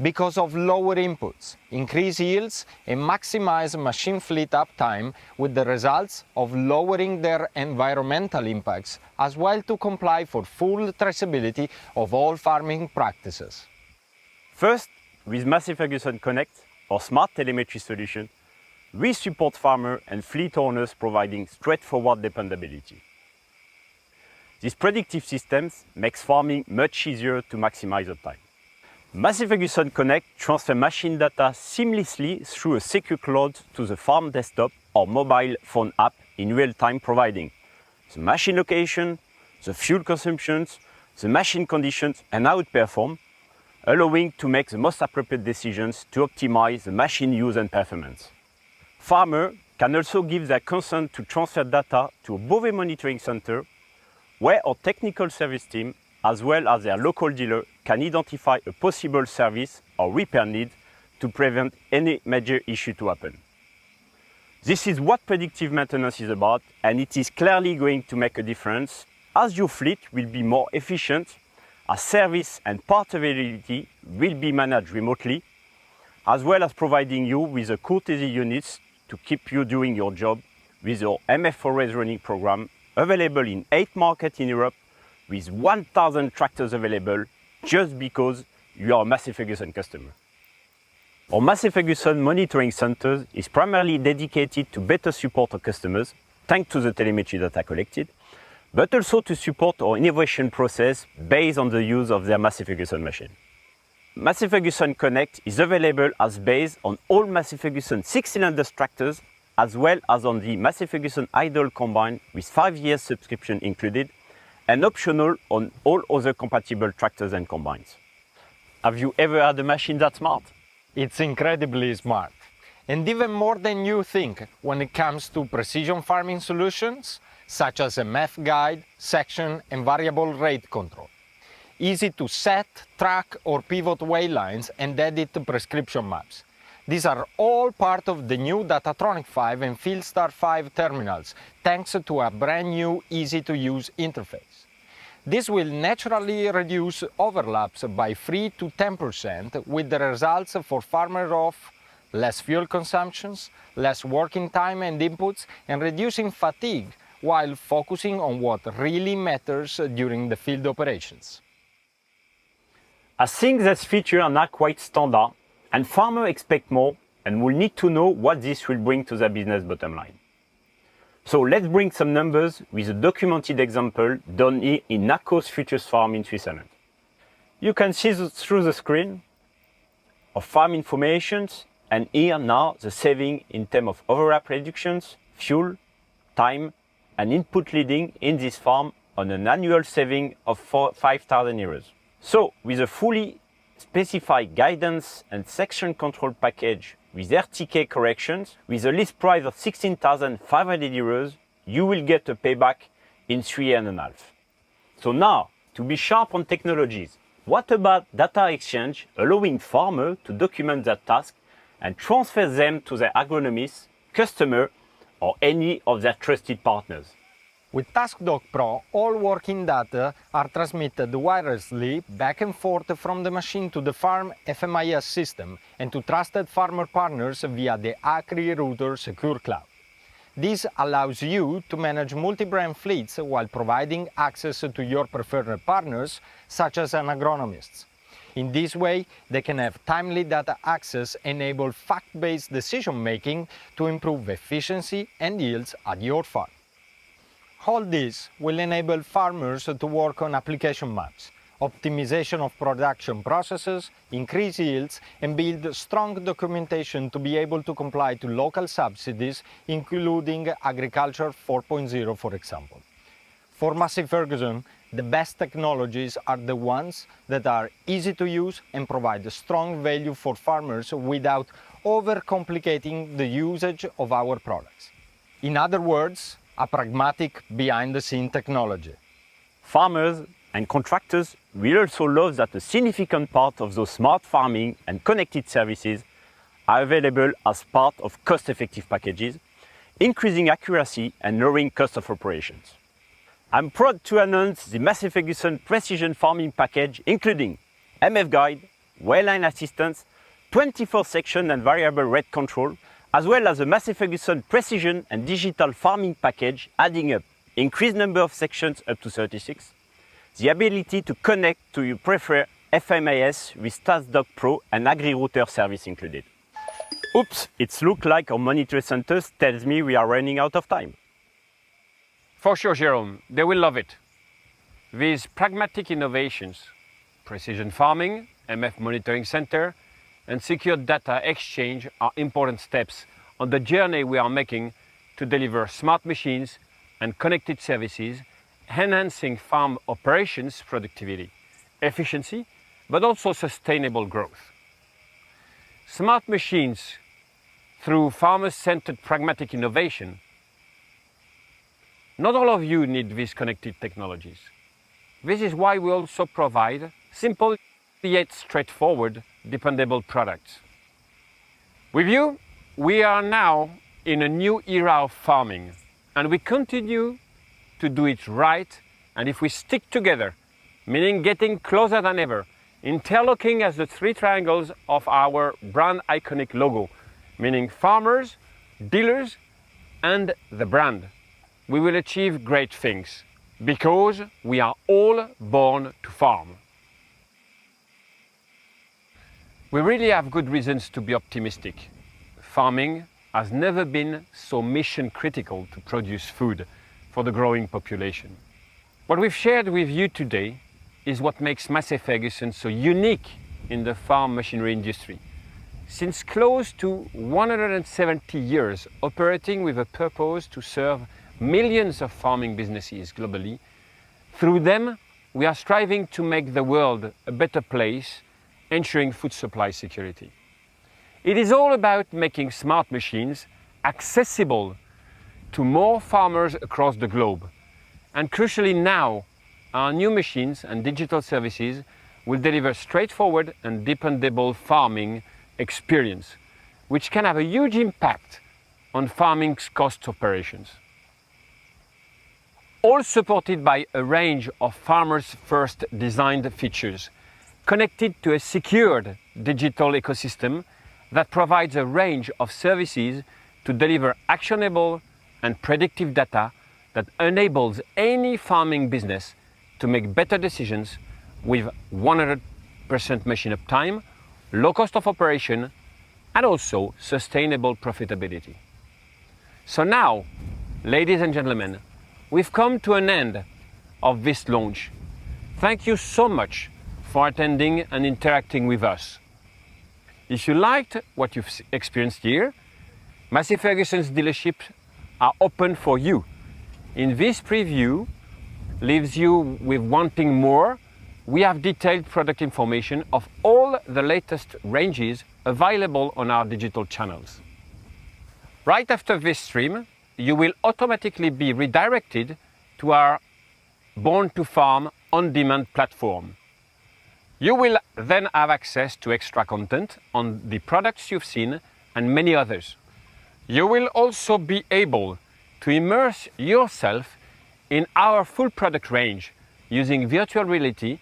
Because of lower inputs, increased yields, and maximize machine fleet uptime, with the results of lowering their environmental impacts, as well to comply for full traceability of all farming practices. First, with Massey Ferguson Connect, our smart telemetry solution, we support farmers and fleet owners providing straightforward dependability. These predictive systems make farming much easier to maximize uptime. Massey Ferguson Connect transfers machine data seamlessly through a secure cloud to the farm desktop or mobile phone app in real time, providing the machine location, the fuel consumptions, the machine conditions, and how it performs, allowing to make the most appropriate decisions to optimize the machine use and performance. Farmers can also give their consent to transfer data to a Bovee monitoring center, where our technical service team, as well as their local dealer, can identify a possible service or repair need to prevent any major issue to happen. This is what predictive maintenance is about, and it is clearly going to make a difference, as your fleet will be more efficient, as service and part availability will be managed remotely, as well as providing you with the courtesy units to keep you doing your job with your MF Always Running program, available in 8 markets in Europe, with 1,000 tractors available, just because you are a Massey Ferguson customer. Our Massey Ferguson monitoring center is primarily dedicated to better support our customers, thanks to the telemetry data collected, but also to support our innovation process based on the use of their Massey Ferguson machine. Massey Ferguson Connect is available as based on all Massey Ferguson 6-cylinder tractors, as well as on the Massey Ferguson idle combine with 5 years subscription included, and optional on all other compatible tractors and combines. Have you ever had a machine that smart? It's incredibly smart, and even more than you think when it comes to precision farming solutions, such as MF guide, section, and variable rate control. Easy to set, track, or pivot waylines and edit prescription maps. These are all part of the new Datatronic 5 and FieldStar 5 terminals, thanks to a brand new, easy-to-use interface. This will naturally reduce overlaps by 3 to 10%, with the results for farmers of less fuel consumptions, less working time and inputs, and reducing fatigue, while focusing on what really matters during the field operations. I think these features are not quite standard, and farmers expect more and will need to know what this will bring to their business bottom line. So let's bring some numbers with a documented example done here in Nakos Futures Farm in Switzerland. You can see through the screen of farm information, and here now the saving in terms of overlap reductions, fuel, time, and input leading in this farm on an annual saving of 5,000 euros. So with a fully specified guidance and section control package with RTK corrections, with a list price of 16,500 euros, you will get a payback in 3.5 years. So now, to be sharp on technologies, what about data exchange, allowing farmers to document their tasks and transfer them to their agronomists, customer, or any of their trusted partners? With TaskDoc Pro, all working data are transmitted wirelessly back and forth from the machine to the farm FMIS system and to trusted farmer partners via the Acri Router Secure Cloud. This allows you to manage multi-brand fleets while providing access to your preferred partners, such as an agronomist. In this way, they can have timely data access, enable fact-based decision-making to improve efficiency and yields at your farm. All this will enable farmers to work on application maps, optimization of production processes, increase yields, and build strong documentation to be able to comply to local subsidies, including Agriculture 4.0, for example. For Massey Ferguson, the best technologies are the ones that are easy to use and provide strong value for farmers without overcomplicating the usage of our products. In other words, a pragmatic behind-the-scene technology. Farmers and contractors will also love that a significant part of those smart farming and connected services are available as part of cost-effective packages, increasing accuracy and lowering cost of operations. I'm proud to announce the Massey Ferguson Precision Farming Package, including MF Guide, Wellline Assistance, 24 section and variable rate control, as well as the Massey Ferguson Precision and Digital Farming Package, adding up increased number of sections up to 36, the ability to connect to your preferred FMAS with StatsDoc Pro and AgriRouter service included. Oops, it looks like our monitor centers tells me we are running out of time. For sure, Jérôme, they will love it. These pragmatic innovations, precision farming, MF monitoring center, and secure data exchange are important steps on the journey we are making to deliver smart machines and connected services, enhancing farm operations productivity, efficiency, but also sustainable growth. Smart machines, through farmer-centered pragmatic innovation, not all of you need these connected technologies. This is why we also provide simple yet straightforward, dependable products. With you, we are now in a new era of farming, and we continue to do it right, and if we stick together, meaning getting closer than ever, interlocking as the three triangles of our brand iconic logo, meaning farmers, dealers, and the brand, we will achieve great things, because we are all born to farm. We really have good reasons to be optimistic. Farming has never been so mission critical to produce food for the growing population. What we've shared with you today is what makes Massey Ferguson so unique in the farm machinery industry. Since close to 170 years operating with a purpose to serve millions of farming businesses globally, through them we are striving to make the world a better place, ensuring food supply security. It is all about making smart machines accessible to more farmers across the globe. And crucially now, our new machines and digital services will deliver straightforward and dependable farming experience, which can have a huge impact on farming's cost operations. All supported by a range of farmers' first designed features, connected to a secured digital ecosystem that provides a range of services to deliver actionable and predictive data that enables any farming business to make better decisions with 100% machine uptime, low cost of operation, and also sustainable profitability. So now, ladies and gentlemen, we've come to an end of this launch. Thank you so much for attending and interacting with us. If you liked what you've experienced here, Massey Ferguson's dealerships are open for you. In this preview leaves you with wanting more. We have detailed product information of all the latest ranges available on our digital channels. Right after this stream, you will automatically be redirected to our Born to Farm on-demand platform. You will then have access to extra content on the products you've seen and many others. You will also be able to immerse yourself in our full product range using virtual reality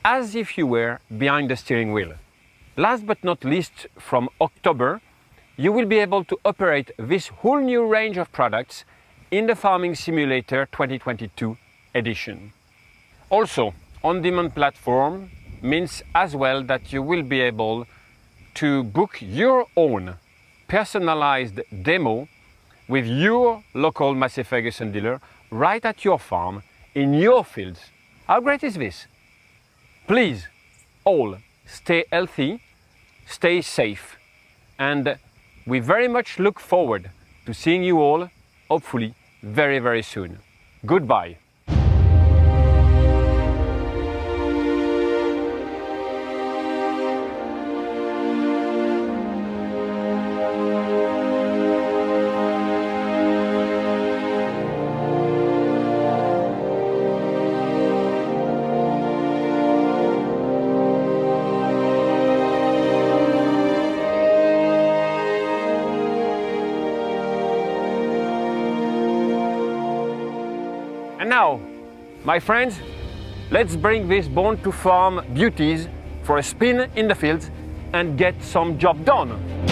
as if you were behind the steering wheel. Last but not least, from October, you will be able to operate this whole new range of products in the Farming Simulator 2022 edition. Also, on-demand platform means as well that you will be able to book your own personalized demo with your local Massey Ferguson dealer right at your farm, in your fields. How great is this? Please, all, stay healthy, stay safe, and we very much look forward to seeing you all, hopefully, very, very soon. Goodbye. My friends, let's bring these Born to Farm beauties for a spin in the fields and get some job done.